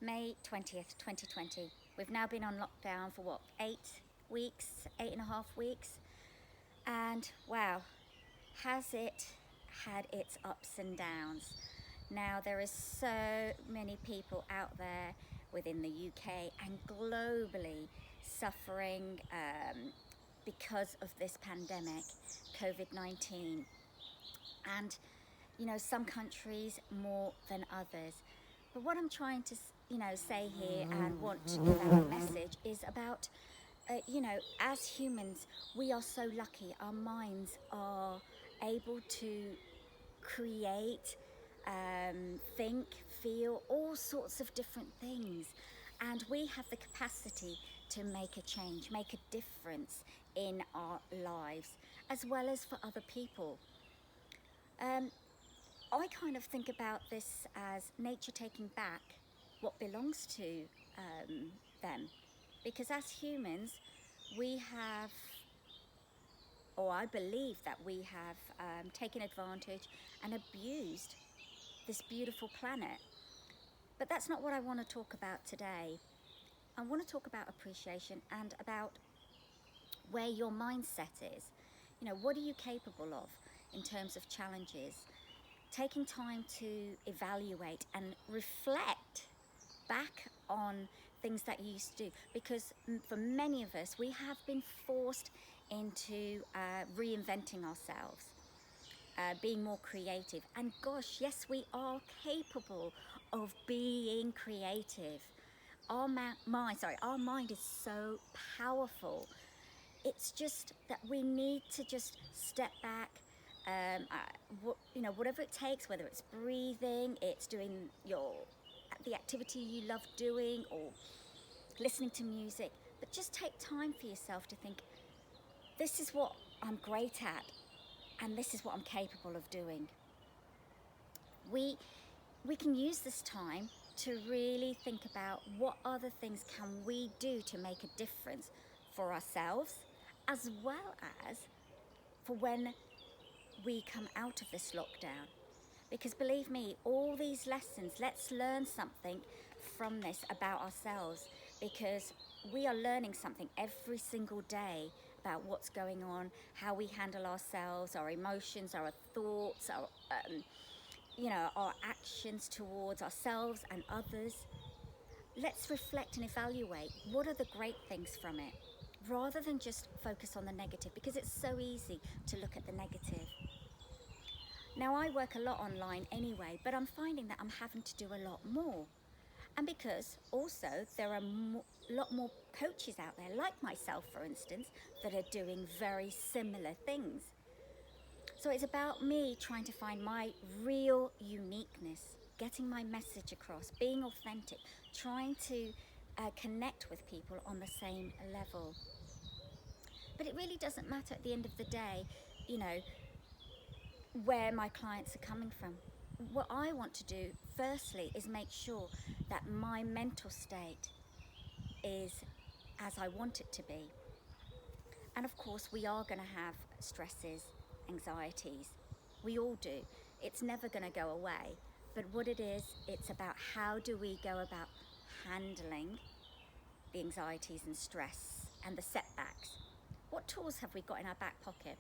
May 20th, 2020. We've now been on lockdown for what, 8 weeks, 8.5 weeks? And wow, has it had its ups and downs? Now, there is so many people out there within the UK and globally suffering because of this pandemic, Covid-19. And, some countries more than others. But what I'm trying to, say here and want to give out a message is about, as humans, we are so lucky. Our minds are able to create, think, feel all sorts of different things. And we have the capacity to make a change, make a difference in our lives, as well as for other people. I kind of think about this as nature taking back what belongs to them. Because as humans, we have, or I believe that we have taken advantage and abused this beautiful planet. But that's not what I want to talk about today. I want to talk about appreciation and about where your mindset is. What are you capable of in terms of challenges? Taking time to evaluate and reflect back on things that you used to do, because for many of us, we have been forced into reinventing ourselves, being more creative. And gosh, yes, we are capable of being creative. Our mind is so powerful. It's just that we need to just step back. Whatever it takes, whether it's breathing, it's doing the activity you love doing, or listening to music, but just take time for yourself to think, this is what I'm great at, and this is what I'm capable of doing. We can use this time to really think about what other things can we do to make a difference for ourselves, as well as for when we come out of this lockdown. Because believe me, all these lessons, let's learn something from this about ourselves, because we are learning something every single day about what's going on, how we handle ourselves, our emotions, our thoughts, our actions towards ourselves and others. Let's reflect and evaluate what are the great things from it, rather than just focus on the negative, because it's so easy to look at the negative. Now, I work a lot online anyway, but I'm finding that I'm having to do a lot more. And because also there are a lot more coaches out there, like myself, for instance, that are doing very similar things. So it's about me trying to find my real uniqueness, getting my message across, being authentic, trying to connect with people on the same level. But it really doesn't matter at the end of the day, where my clients are coming from. What I want to do, firstly, is make sure that my mental state is as I want it to be. And of course, we are going to have stresses, anxieties. We all do. It's never going to go away. But what it is, it's about how do we go about handling the anxieties and stress and the setbacks. What tools have we got in our back pocket?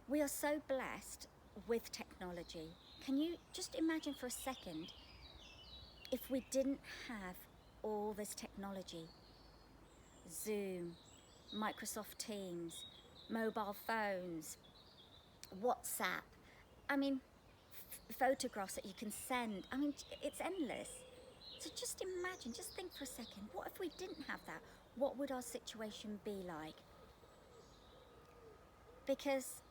We are so blessed with technology. Can you just imagine for a second if we didn't have all this technology? Zoom, Microsoft Teams, mobile phones, WhatsApp. Photographs that you can send. It's endless. So just imagine, just think for a second, what if we didn't have that? What would our situation be like? Because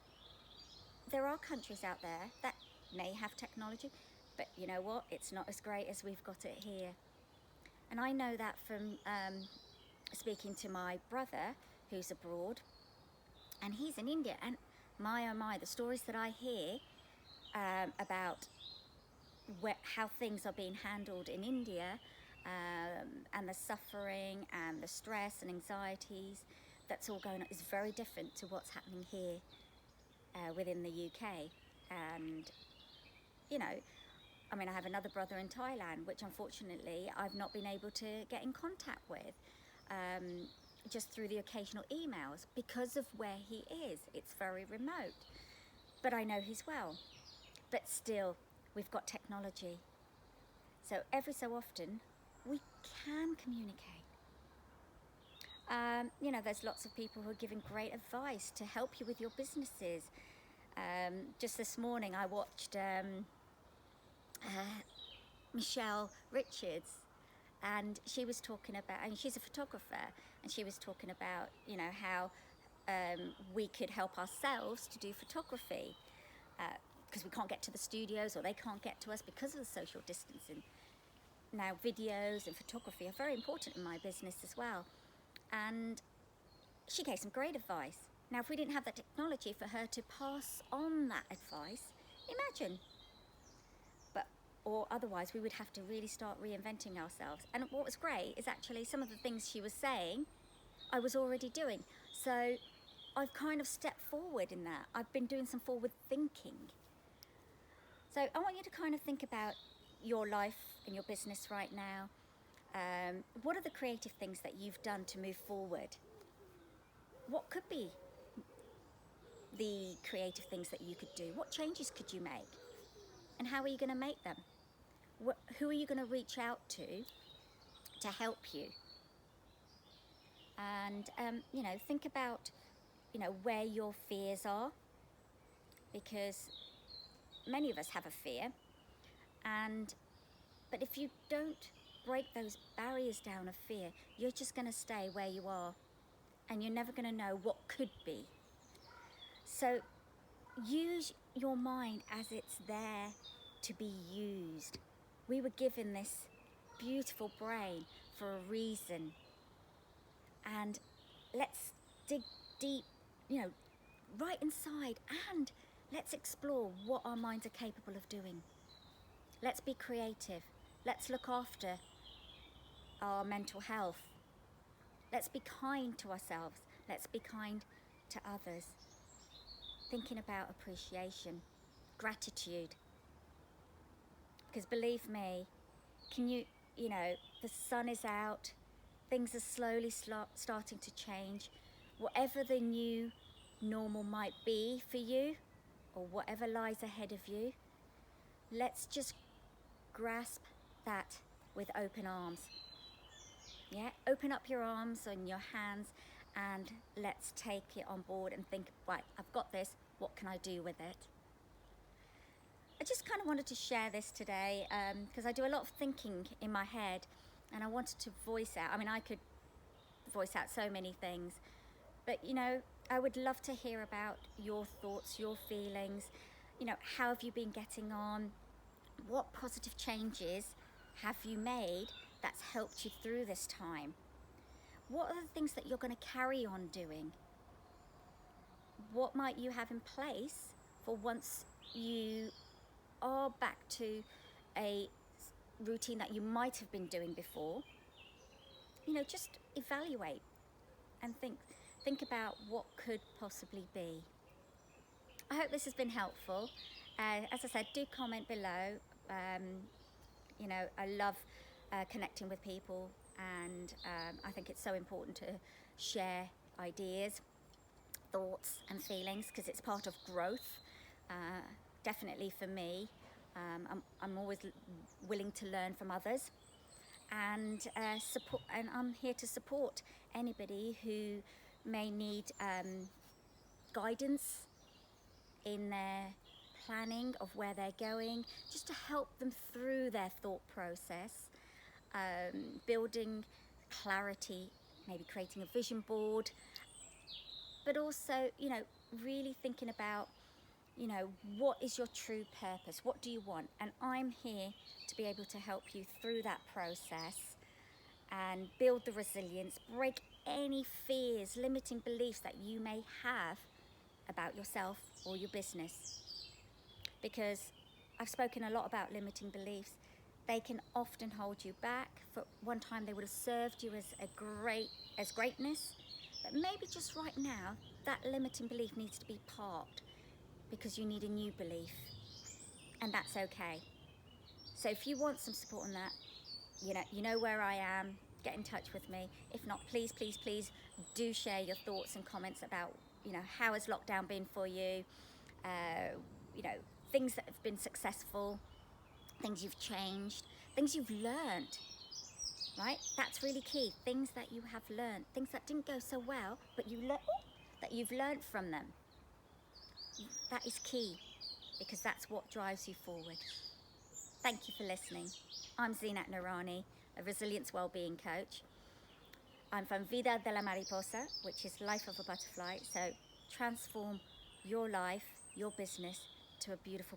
there are countries out there that may have technology, but you know what? It's not as great as we've got it here. And I know that from speaking to my brother who's abroad, and he's in India. And my oh my, the stories that I hear about how things are being handled in India, and the suffering and the stress and anxieties that's all going on is very different to what's happening here within the UK. And I mean, I have another brother in Thailand, which unfortunately I've not been able to get in contact with, just through the occasional emails because of where he is. It's very remote, but I know he's well. But still, we've got technology. So every so often, we can communicate. There's lots of people who are giving great advice to help you with your businesses. Just this morning, I watched Michelle Richards, and she was talking about, and she's a photographer, and she was talking about, how we could help ourselves to do photography, because we can't get to the studios, or they can't get to us because of the social distancing. Now, videos and photography are very important in my business as well. And she gave some great advice. Now, if we didn't have the technology for her to pass on that advice, imagine. Or otherwise, we would have to really start reinventing ourselves. And what was great is actually some of the things she was saying, I was already doing. So I've kind of stepped forward in that. I've been doing some forward thinking. So I want you to kind of think about your life and your business right now. What are the creative things that you've done to move forward? What could be the creative things that you could do? What changes could you make? And how are you going to make them? Who are you going to reach out to help you? And, think about, where your fears are, because many of us have a fear. But if you don't break those barriers down of fear, you're just going to stay where you are, and you're never going to know what could be. So use your mind as it's there to be used. We were given this beautiful brain for a reason. And let's dig deep, right inside, and let's explore what our minds are capable of doing. Let's be creative. Let's look after our mental health. Let's be kind to ourselves. Let's be kind to others. Thinking about appreciation, gratitude. Because believe me, the sun is out, things are slowly starting to change. Whatever the new normal might be for you, or whatever lies ahead of you, let's just grasp that with open arms. Yeah, open up your arms and your hands, and let's take it on board and think, right, I've got this, what can I do with it? I just kind of wanted to share this today because I do a lot of thinking in my head, and I wanted to voice out. I mean, I could voice out so many things, but I would love to hear about your thoughts, your feelings. How have you been getting on? What positive changes have you made that's helped you through this time? What are the things that you're going to carry on doing? What might you have in place for once you are back to a routine that you might have been doing before? Just evaluate and think about what could possibly be. I hope this has been helpful. As I said, do comment below. I love connecting with people, and I think it's so important to share ideas, thoughts and feelings, because it's part of growth. Definitely for me. I'm always willing to learn from others, and support. And I'm here to support anybody who may need guidance in their planning of where they're going, just to help them through their thought process, building clarity, maybe creating a vision board, but also, really thinking about, what is your true purpose? What do you want? And I'm here to be able to help you through that process and build the resilience, break any fears, limiting beliefs that you may have about yourself or your business. Because I've spoken a lot about limiting beliefs. They can often hold you back. For one time they would have served you as greatness, but maybe just right now that limiting belief needs to be parked because you need a new belief, and that's okay. So if you want some support on that, you know where I am. Get in touch with me. If not, please, please, please do share your thoughts and comments about, how has lockdown been for you? You know, things that have been successful, things you've changed, things you've learned, right? That's really key. Things that you have learned, things that didn't go so well, but that you've learned from them. That is key, because that's what drives you forward. Thank you for listening. I'm Zinat Narani, a resilience wellbeing coach. I'm from Vida de la Mariposa, which is life of a butterfly. So transform your life, your business to a beautiful